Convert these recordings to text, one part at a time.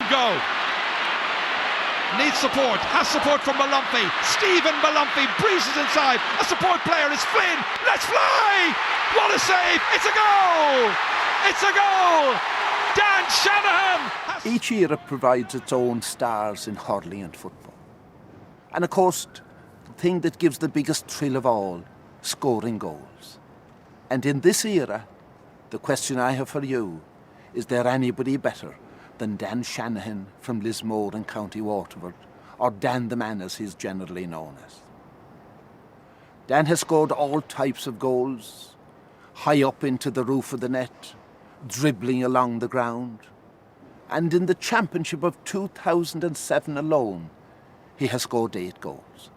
go. Needs support, has support from Muircheartaigh. Stephen Muircheartaigh breezes inside. A support player is Flynn. Let's fly! What a save! It's a goal! It's a goal! Dan Shanahan! Each era provides its own stars in hurling and football. And of course, the thing that gives the biggest thrill of all, scoring goals. And in this era, the question I have for you, is there anybody better than Dan Shanahan from Lismore in County Waterford, or Dan the Man as he's generally known as? Dan has scored all types of goals, high up into the roof of the net, dribbling along the ground. And in the championship of 2007 alone, he has scored 8 goals.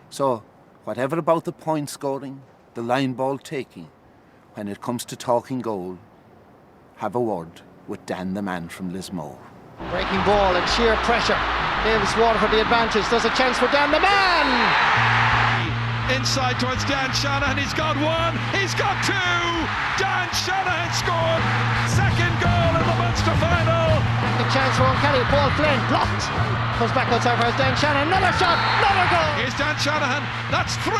So, whatever about the point scoring, the line ball taking, when it comes to talking goal, have a word with Dan the Man from Lismore. Breaking ball and sheer pressure gives Waterford the advantage. There's a chance for Dan the Man! Inside towards Dan Shanahan, he's got one, he's got two! Dan Shanahan scored! Second goal in the Munster final! A chance for O'Kelly, Paul Flynn, blocked! Comes back outside for Dan Shanahan, another shot, another goal! Here's Dan Shanahan, that's 3!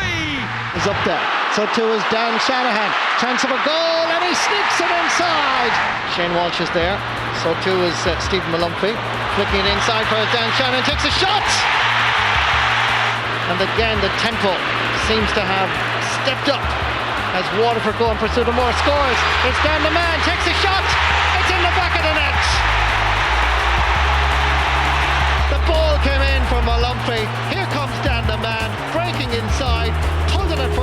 He's up there, so too is Dan Shanahan. Chance of a goal and he sneaks it inside! Shane Walsh is there, so too is Stephen Muircheartaigh. Flicking it inside for Dan Shanahan, takes a shot! And again the tempo seems to have stepped up as Waterford go in pursuit of more scores. It's Dan the Man, takes a shot, it's in the back of the net. The ball came in from Muircheartaigh. Here comes Dan the Man, breaking inside, pulled it at first.